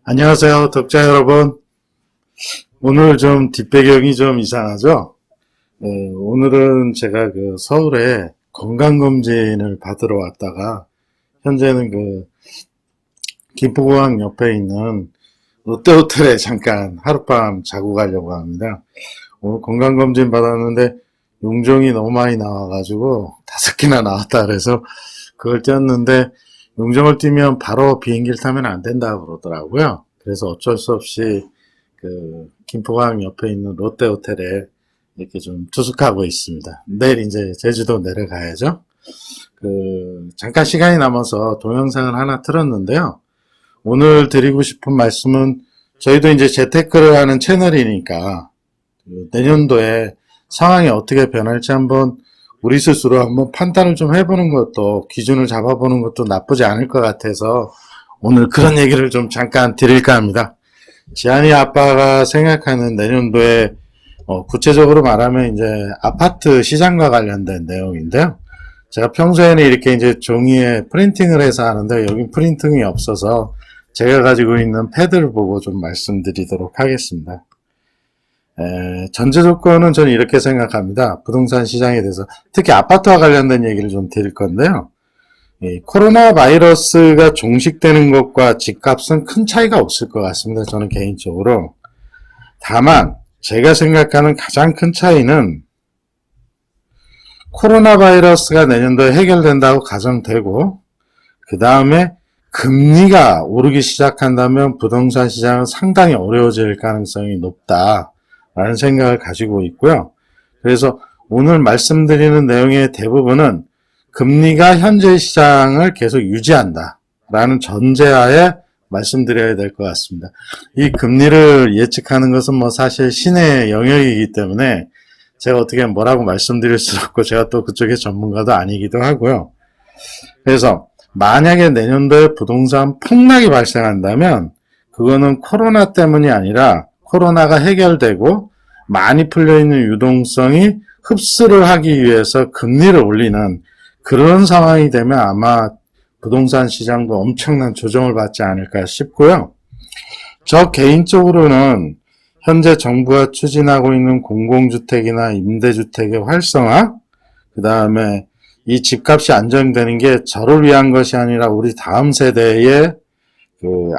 안녕하세요, 독자 여러분. 오늘 좀 뒷배경이 좀 이상하죠? 오늘은 제가 서울에 건강검진을 받으러 왔다가, 현재는 김포공항 옆에 있는 롯데호텔에 잠깐 하룻밤 자고 가려고 합니다. 오늘 건강검진 받았는데, 용종이 너무 많이 나와가지고, 5개나 나왔다 그래서 그걸 띄었는데, 용종을 띄면 바로 비행기를 타면 안 된다고 그러더라고요. 그래서 어쩔 수 없이 김포공항 옆에 있는 롯데호텔에 이렇게 좀 투숙하고 있습니다. 내일 이제 제주도 내려가야죠. 잠깐 시간이 남아서 동영상을 하나 틀었는데요. 오늘 드리고 싶은 말씀은 저희도 이제 재테크를 하는 채널이니까 내년도에 상황이 어떻게 변할지 한번 우리 스스로 한번 판단을 좀 해보는 것도, 기준을 잡아보는 것도 나쁘지 않을 것 같아서 오늘 그런 얘기를 좀 잠깐 드릴까 합니다. 지한이 아빠가 생각하는 내년도에 구체적으로 말하면 이제 아파트 시장과 관련된 내용인데요. 제가 평소에는 이렇게 이제 종이에 프린팅을 해서 하는데 여기 프린팅이 없어서 제가 가지고 있는 패드를 보고 좀 말씀드리도록 하겠습니다. 전제 조건은 저는 이렇게 생각합니다. 부동산 시장에 대해서 특히 아파트와 관련된 얘기를 좀 드릴 건데요. 코로나 바이러스가 종식되는 것과 집값은 큰 차이가 없을 것 같습니다. 저는 개인적으로. 다만 제가 생각하는 가장 큰 차이는 코로나 바이러스가 내년도에 해결된다고 가정되고, 그 다음에 금리가 오르기 시작한다면 부동산 시장은 상당히 어려워질 가능성이 높다 라는 생각을 가지고 있고요. 그래서 오늘 말씀드리는 내용의 대부분은 금리가 현재 시장을 계속 유지한다 라는 전제하에 말씀드려야 될 것 같습니다. 이 금리를 예측하는 것은 사실 신의 영역이기 때문에 제가 어떻게 뭐라고 말씀드릴 수 없고, 제가 또 그쪽의 전문가도 아니기도 하고요. 그래서 만약에 내년도에 부동산 폭락이 발생한다면 그거는 코로나 때문이 아니라 코로나가 해결되고 많이 풀려있는 유동성이 흡수를 하기 위해서 금리를 올리는 그런 상황이 되면 아마 부동산 시장도 엄청난 조정을 받지 않을까 싶고요. 저 개인적으로는 현재 정부가 추진하고 있는 공공주택이나 임대주택의 활성화, 그 다음에 이 집값이 안정되는 게 저를 위한 것이 아니라 우리 다음 세대의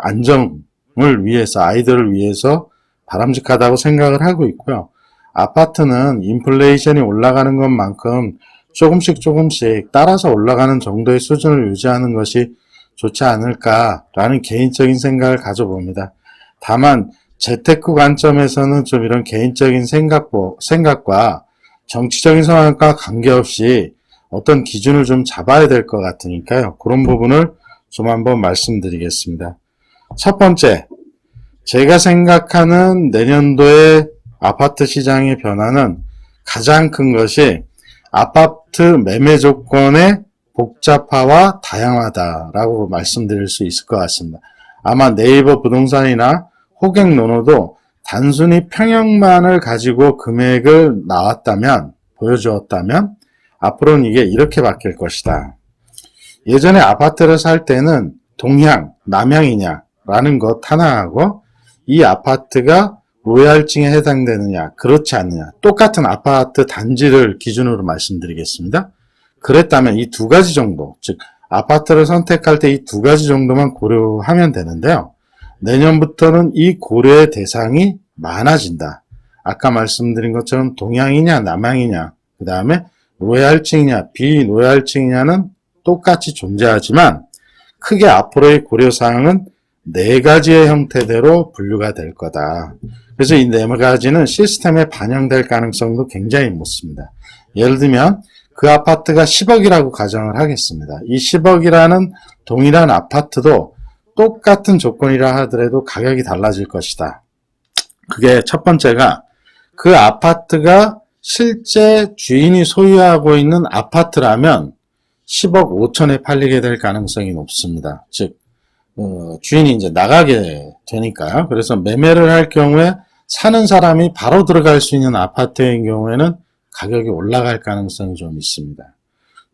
안정을 위해서, 아이들을 위해서 바람직하다고 생각을 하고 있고요. 아파트는 인플레이션이 올라가는 것만큼 조금씩 따라서 올라가는 정도의 수준을 유지하는 것이 좋지 않을까라는 개인적인 생각을 가져봅니다. 다만 재테크 관점에서는 좀 이런 개인적인 생각과 정치적인 상황과 관계없이 어떤 기준을 좀 잡아야 될 것 같으니까요. 그런 부분을 좀 한번 말씀드리겠습니다. 첫 번째, 제가 생각하는 내년도의 아파트 시장의 변화는 가장 큰 것이 아파트 매매 조건의 복잡화와 다양화다라고 말씀드릴 수 있을 것 같습니다. 아마 네이버 부동산이나 호갱노노도 단순히 평형만을 가지고 금액을 보여주었다면 앞으로는 이게 이렇게 바뀔 것이다. 예전에 아파트를 살 때는 동향, 남향이냐라는 것 하나하고 이 아파트가 로얄층에 해당되느냐, 그렇지 않느냐, 똑같은 아파트 단지를 기준으로 말씀드리겠습니다. 그랬다면 이 두 가지 정도, 즉 아파트를 선택할 때 이 두 가지 정도만 고려하면 되는데요. 내년부터는 이 고려의 대상이 많아진다. 아까 말씀드린 것처럼 동향이냐, 남향이냐, 그 다음에 로얄층이냐, 비로얄층이냐는 똑같이 존재하지만 크게 앞으로의 고려사항은 4가지의 형태대로 분류가 될 거다. 그래서 이 4가지는 시스템에 반영될 가능성도 굉장히 높습니다. 예를 들면 그 아파트가 10억이라고 가정을 하겠습니다. 이 10억이라는 동일한 아파트도 똑같은 조건이라 하더라도 가격이 달라질 것이다. 그게 첫 번째가 그 아파트가 실제 주인이 소유하고 있는 아파트라면 10억 5천에 팔리게 될 가능성이 높습니다. 즉 주인이 이제 나가게 되니까요. 그래서 매매를 할 경우에 사는 사람이 바로 들어갈 수 있는 아파트인 경우에는 가격이 올라갈 가능성이 좀 있습니다.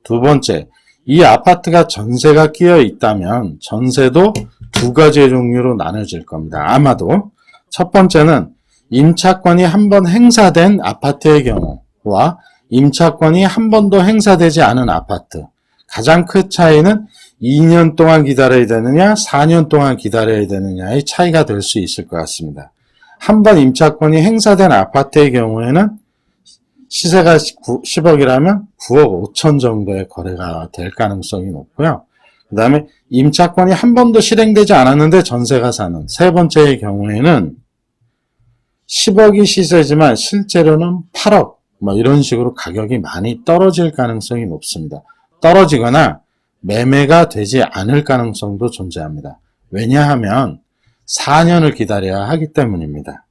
두 번째, 이 아파트가 전세가 끼어 있다면 전세도 두 가지의 종류로 나눠질 겁니다. 아마도 첫 번째는 임차권이 한 번 행사된 아파트의 경우와 임차권이 한 번도 행사되지 않은 아파트. 가장 큰 차이는 2년 동안 기다려야 되느냐, 4년 동안 기다려야 되느냐의 차이가 될 수 있을 것 같습니다. 한 번 임차권이 행사된 아파트의 경우에는 시세가 10억이라면 9억 5천 정도의 거래가 될 가능성이 높고요. 그 다음에 임차권이 한 번도 실행되지 않았는데 전세가 사는 세 번째의 경우에는 10억이 시세지만 실제로는 8억 이런 식으로 가격이 많이 떨어질 가능성이 높습니다. 떨어지거나 매매가 되지 않을 가능성도 존재합니다. 왜냐하면 4년을 기다려야 하기 때문입니다.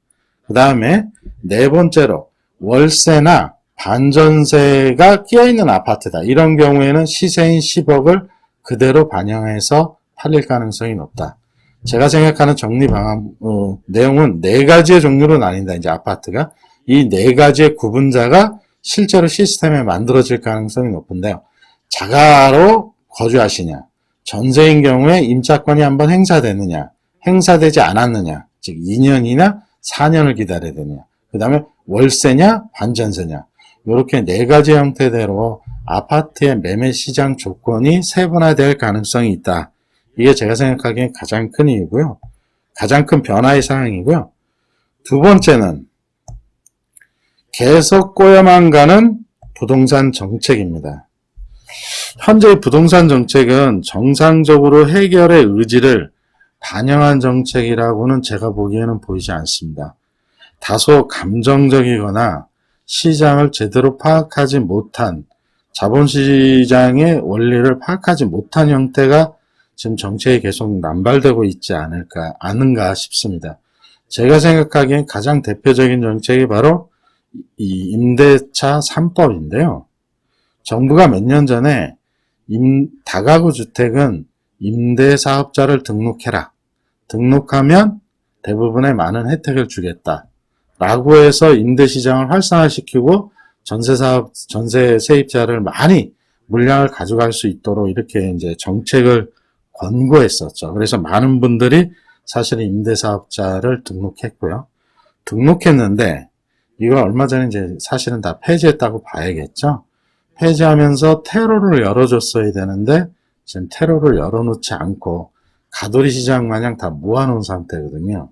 그 다음에 네 번째로 월세나 반전세가 끼어있는 아파트다. 이런 경우에는 시세인 10억을 그대로 반영해서 팔릴 가능성이 높다. 제가 생각하는 정리 방안, 내용은 네 가지의 종류로 나뉜다. 이제 아파트가. 이 네 가지의 구분자가 실제로 시스템에 만들어질 가능성이 높은데요. 자가로 거주하시냐, 전세인 경우에 임차권이 한번 행사되느냐, 행사되지 않았느냐, 즉 2년이나 4년을 기다려야 되느냐, 그 다음에 월세냐, 반전세냐, 이렇게 네 가지 형태대로 아파트의 매매 시장 조건이 세분화될 가능성이 있다. 이게 제가 생각하기엔 가장 큰 이유고요. 가장 큰 변화의 사항이고요. 두 번째는 계속 꼬여만 가는 부동산 정책입니다. 현재의 부동산 정책은 정상적으로 해결의 의지를 반영한 정책이라고는 제가 보기에는 보이지 않습니다. 다소 감정적이거나 시장을 제대로 파악하지 못한, 자본시장의 원리를 파악하지 못한 형태가 지금 정책에 계속 남발되고 있지 않은가 싶습니다. 제가 생각하기엔 가장 대표적인 정책이 바로 이 임대차 3법인데요. 정부가 몇 년 전에 다가구 주택은 임대사업자를 등록해라. 등록하면 대부분의 많은 혜택을 주겠다. 라고 해서 임대시장을 활성화시키고 전세 세입자를 많이 물량을 가져갈 수 있도록 이렇게 이제 정책을 권고했었죠. 그래서 많은 분들이 사실은 임대사업자를 등록했고요. 등록했는데 이걸 얼마 전에 이제 사실은 다 폐지했다고 봐야겠죠. 폐지하면서 테러를 열어줬어야 되는데 지금 테러를 열어놓지 않고 가돌이 시장 마냥 다 모아놓은 상태거든요.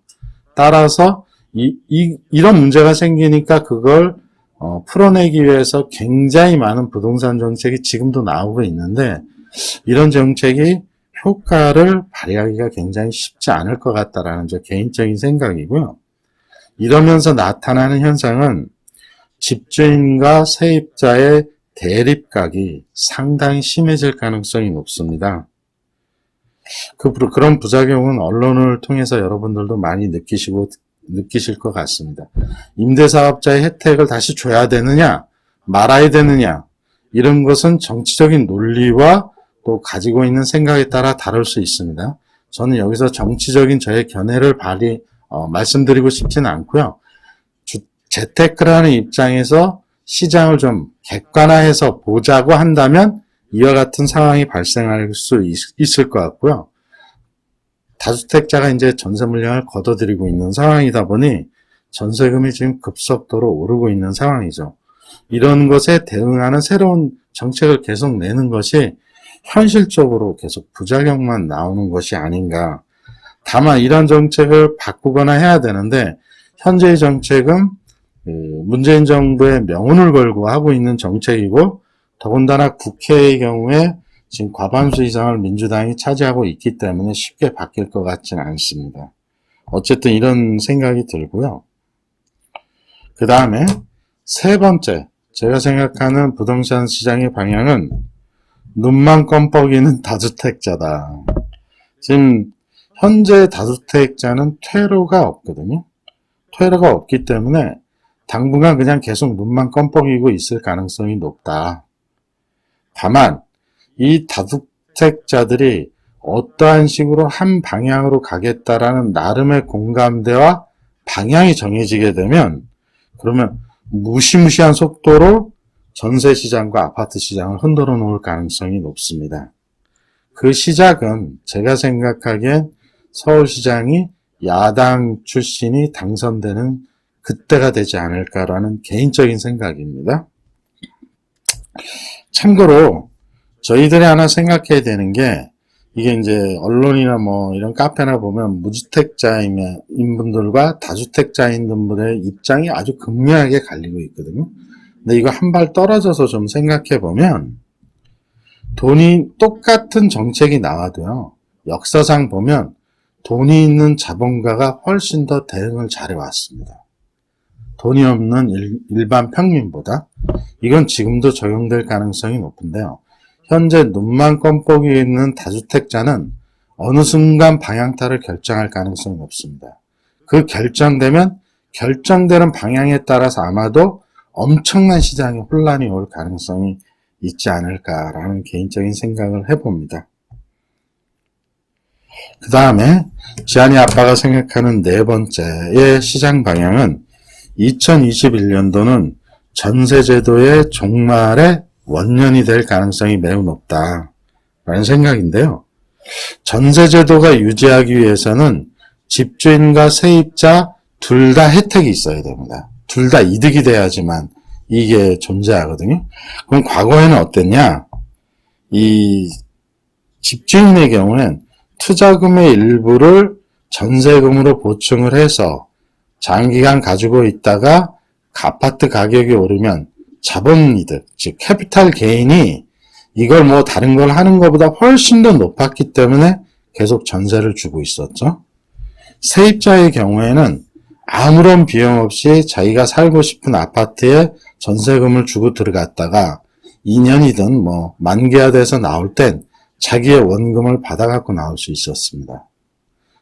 따라서 이런 문제가 생기니까 그걸 풀어내기 위해서 굉장히 많은 부동산 정책이 지금도 나오고 있는데 이런 정책이 효과를 발휘하기가 굉장히 쉽지 않을 것 같다라는 제 개인적인 생각이고요. 이러면서 나타나는 현상은 집주인과 세입자의 대립각이 상당히 심해질 가능성이 높습니다. 그런 부작용은 언론을 통해서 여러분들도 많이 느끼실 것 같습니다. 임대사업자의 혜택을 다시 줘야 되느냐, 말아야 되느냐, 이런 것은 정치적인 논리와 또 가지고 있는 생각에 따라 다를 수 있습니다. 저는 여기서 정치적인 저의 견해를 말씀드리고 싶지는 않고요. 재테크를 하는 입장에서 시장을 좀 객관화해서 보자고 한다면 이와 같은 상황이 발생할 수 있을 것 같고요. 다주택자가 이제 전세 물량을 걷어들이고 있는 상황이다 보니 전세금이 지금 급속도로 오르고 있는 상황이죠. 이런 것에 대응하는 새로운 정책을 계속 내는 것이 현실적으로 계속 부작용만 나오는 것이 아닌가. 다만 이런 정책을 바꾸거나 해야 되는데 현재의 정책은 문재인 정부의 명운을 걸고 하고 있는 정책이고 더군다나 국회의 경우에 지금 과반수 이상을 민주당이 차지하고 있기 때문에 쉽게 바뀔 것 같지는 않습니다. 어쨌든 이런 생각이 들고요. 그 다음에 세 번째, 제가 생각하는 부동산 시장의 방향은 눈만 껌뻑이는 다주택자다. 지금 현재 다주택자는 퇴로가 없거든요. 퇴로가 없기 때문에 당분간 그냥 계속 눈만 껌뻑이고 있을 가능성이 높다. 다만 이 다주택자들이 어떠한 식으로 한 방향으로 가겠다라는 나름의 공감대와 방향이 정해지게 되면 그러면 무시무시한 속도로 전세 시장과 아파트 시장을 흔들어 놓을 가능성이 높습니다. 그 시작은 제가 생각하기엔 서울시장이 야당 출신이 당선되는 그때가 되지 않을까라는 개인적인 생각입니다. 참고로 저희들이 하나 생각해야 되는 게 이게 이제 언론이나 뭐 이런 카페나 보면 무주택자인 분들과 다주택자인 분들의 입장이 아주 극명하게 갈리고 있거든요. 근데 이거 한 발 떨어져서 좀 생각해 보면 돈이 똑같은 정책이 나와도요. 역사상 보면 돈이 있는 자본가가 훨씬 더 대응을 잘해왔습니다. 돈이 없는 일반 평민보다. 이건 지금도 적용될 가능성이 높은데요. 현재 눈만 껌뻑이 있는 다주택자는 어느 순간 방향타를 결정할 가능성이 높습니다. 그 결정되는 방향에 따라서 아마도 엄청난 시장에 혼란이 올 가능성이 있지 않을까라는 개인적인 생각을 해봅니다. 그 다음에 지한이 아빠가 생각하는 네 번째의 시장 방향은 2021년도는 전세제도의 종말의 원년이 될 가능성이 매우 높다라는 생각인데요. 전세제도가 유지하기 위해서는 집주인과 세입자 둘 다 혜택이 있어야 됩니다. 둘 다 이득이 돼야지만 이게 존재하거든요. 그럼 과거에는 어땠냐? 이 집주인의 경우엔 투자금의 일부를 전세금으로 보충을 해서 장기간 가지고 있다가 아파트 가격이 오르면 자본이득, 즉 캐피탈 게인이 이걸 뭐 다른 걸 하는 것보다 훨씬 더 높았기 때문에 계속 전세를 주고 있었죠. 세입자의 경우에는 아무런 비용 없이 자기가 살고 싶은 아파트에 전세금을 주고 들어갔다가 2년이든 뭐 만기화돼서 나올 땐 자기의 원금을 받아갖고 나올 수 있었습니다.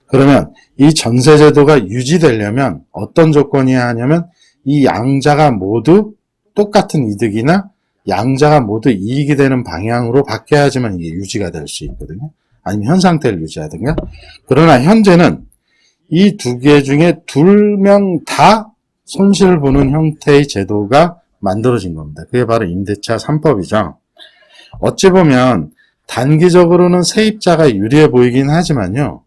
그러면 이 전세제도가 유지되려면 어떤 조건이어야 하냐면 이 양자가 모두 똑같은 이득이나 양자가 모두 이익이 되는 방향으로 바뀌어야지만 이게 유지가 될 수 있거든요. 아니면 현 상태를 유지하든가. 그러나 현재는 이 두 개 중에 2명 다 손실을 보는 형태의 제도가 만들어진 겁니다. 그게 바로 임대차 3법이죠. 어찌 보면 단기적으로는 세입자가 유리해 보이긴 하지만요.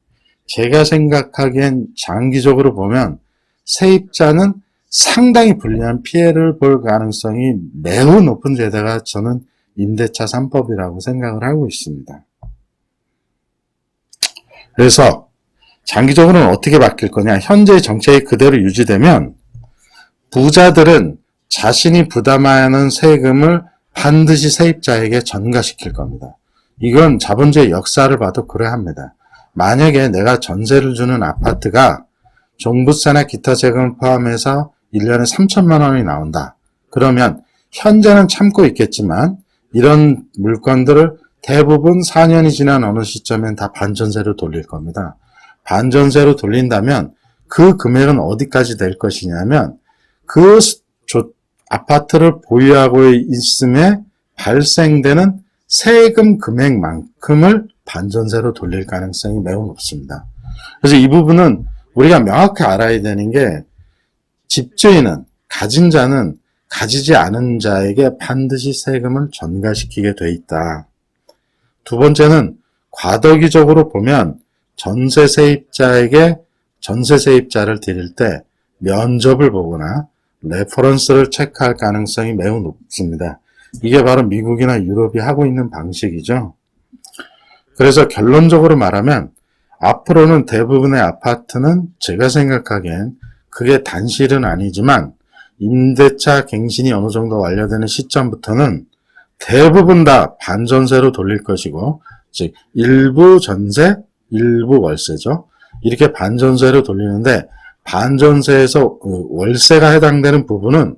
제가 생각하기엔 장기적으로 보면 세입자는 상당히 불리한 피해를 볼 가능성이 매우 높은 제도가 저는 임대차 3법이라고 생각을 하고 있습니다. 그래서 장기적으로는 어떻게 바뀔 거냐. 현재의 정책이 그대로 유지되면 부자들은 자신이 부담하는 세금을 반드시 세입자에게 전가시킬 겁니다. 이건 자본주의 역사를 봐도 그래야 합니다. 만약에 내가 전세를 주는 아파트가 종부세나 기타 세금을 포함해서 1년에 3천만 원이 나온다. 그러면 현재는 참고 있겠지만 이런 물건들을 대부분 4년이 지난 어느 시점엔 다 반전세로 돌릴 겁니다. 반전세로 돌린다면 그 금액은 어디까지 될 것이냐면 그 아파트를 보유하고 있음에 발생되는 세금 금액만큼을 반전세로 돌릴 가능성이 매우 높습니다. 그래서 이 부분은 우리가 명확히 알아야 되는 게 집주인은, 가진 자는 가지지 않은 자에게 반드시 세금을 전가시키게 돼 있다. 두 번째는 과도기적으로 보면 전세 세입자를 드릴 때 면접을 보거나 레퍼런스를 체크할 가능성이 매우 높습니다. 이게 바로 미국이나 유럽이 하고 있는 방식이죠. 그래서 결론적으로 말하면 앞으로는 대부분의 아파트는 제가 생각하기엔 그게 단실은 아니지만 임대차 갱신이 어느 정도 완료되는 시점부터는 대부분 다 반전세로 돌릴 것이고, 즉 일부 전세, 일부 월세죠. 이렇게 반전세로 돌리는데 반전세에서 월세가 해당되는 부분은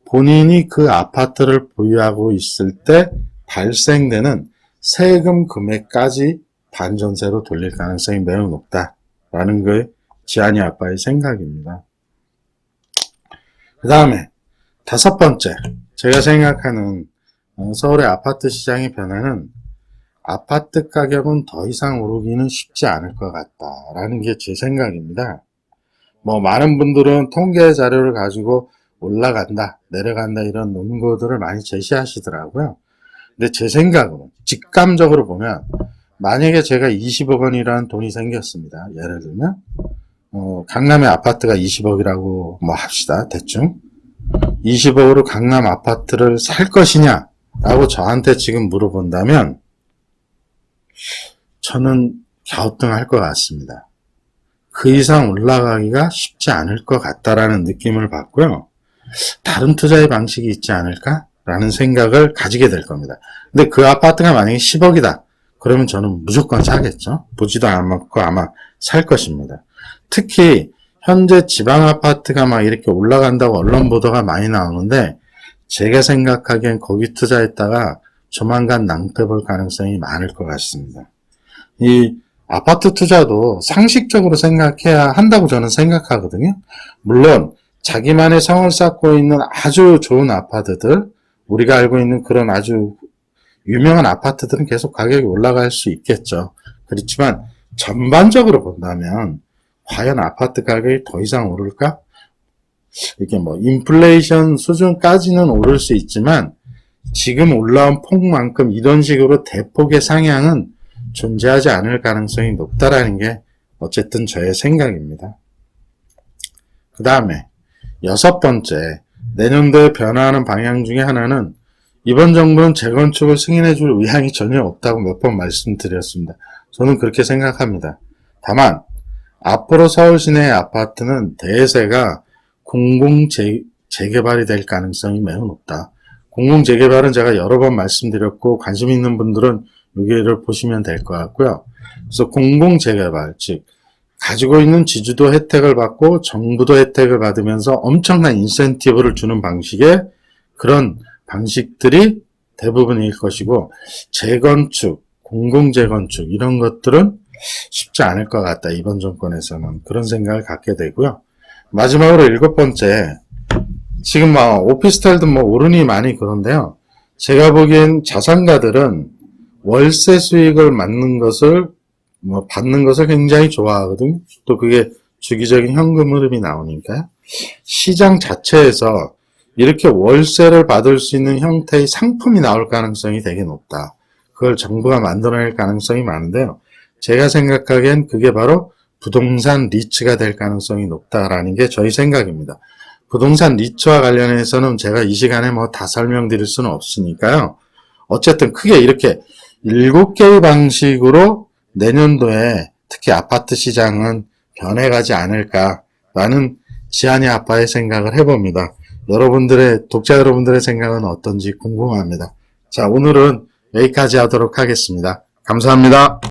본인이 그 아파트를 보유하고 있을 때 발생되는 세금 금액까지 반전세로 돌릴 가능성이 매우 높다라는 게 지한이 아빠의 생각입니다. 그 다음에 다섯 번째, 제가 생각하는 서울의 아파트 시장의 변화는 아파트 가격은 더 이상 오르기는 쉽지 않을 것 같다라는 게 제 생각입니다. 뭐 많은 분들은 통계 자료를 가지고 올라간다, 내려간다 이런 논거들을 많이 제시하시더라고요. 근데 제 생각으로 직감적으로 보면 만약에 제가 20억 원이라는 돈이 생겼습니다. 예를 들면 강남의 아파트가 20억이라고 뭐 합시다. 대충 20억으로 강남 아파트를 살 것이냐 라고 저한테 지금 물어본다면 저는 갸우뚱할 것 같습니다. 그 이상 올라가기가 쉽지 않을 것 같다라는 느낌을 받고요. 다른 투자의 방식이 있지 않을까? 라는 생각을 가지게 될 겁니다. 근데 그 아파트가 만약에 10억이다. 그러면 저는 무조건 사겠죠. 보지도 않고 아마 살 것입니다. 특히 현재 지방 아파트가 막 이렇게 올라간다고 언론 보도가 많이 나오는데 제가 생각하기엔 거기 투자했다가 조만간 낭패 볼 가능성이 많을 것 같습니다. 이 아파트 투자도 상식적으로 생각해야 한다고 저는 생각하거든요. 물론 자기만의 성을 쌓고 있는 아주 좋은 아파트들, 우리가 알고 있는 그런 아주 유명한 아파트들은 계속 가격이 올라갈 수 있겠죠. 그렇지만 전반적으로 본다면 과연 아파트 가격이 더 이상 오를까? 이게 뭐 인플레이션 수준까지는 오를 수 있지만 지금 올라온 폭만큼 이런 식으로 대폭의 상향은 존재하지 않을 가능성이 높다라는 게 어쨌든 저의 생각입니다. 그 다음에 6번째, 내년도에 변화하는 방향 중에 하나는 이번 정부는 재건축을 승인해 줄 의향이 전혀 없다고 몇 번 말씀드렸습니다. 저는 그렇게 생각합니다. 다만 앞으로 서울 시내의 아파트는 대세가 공공재개발이 될 가능성이 매우 높다. 공공재개발은 제가 여러 번 말씀드렸고 관심 있는 분들은 여기를 보시면 될 것 같고요. 그래서 공공재개발, 즉 가지고 있는 지주도 혜택을 받고 정부도 혜택을 받으면서 엄청난 인센티브를 주는 방식의 그런 방식들이 대부분일 것이고 재건축, 공공재건축 이런 것들은 쉽지 않을 것 같다. 이번 정권에서는 그런 생각을 갖게 되고요. 마지막으로 7번째, 지금 막 오피스텔도 뭐 오르니 많이 그런데요. 제가 보기엔 자산가들은 월세 수익을 받는 것을 굉장히 좋아하거든요. 또 그게 주기적인 현금 흐름이 나오니까 시장 자체에서 이렇게 월세를 받을 수 있는 형태의 상품이 나올 가능성이 되게 높다. 그걸 정부가 만들어낼 가능성이 많은데요. 제가 생각하기엔 그게 바로 부동산 리츠가 될 가능성이 높다라는 게 저희 생각입니다. 부동산 리츠와 관련해서는 제가 이 시간에 뭐 다 설명드릴 수는 없으니까요. 어쨌든 크게 이렇게 7개의 방식으로 내년도에 특히 아파트 시장은 변해가지 않을까라는 지한이 아빠의 생각을 해봅니다. 독자 여러분들의 생각은 어떤지 궁금합니다. 자, 오늘은 여기까지 하도록 하겠습니다. 감사합니다.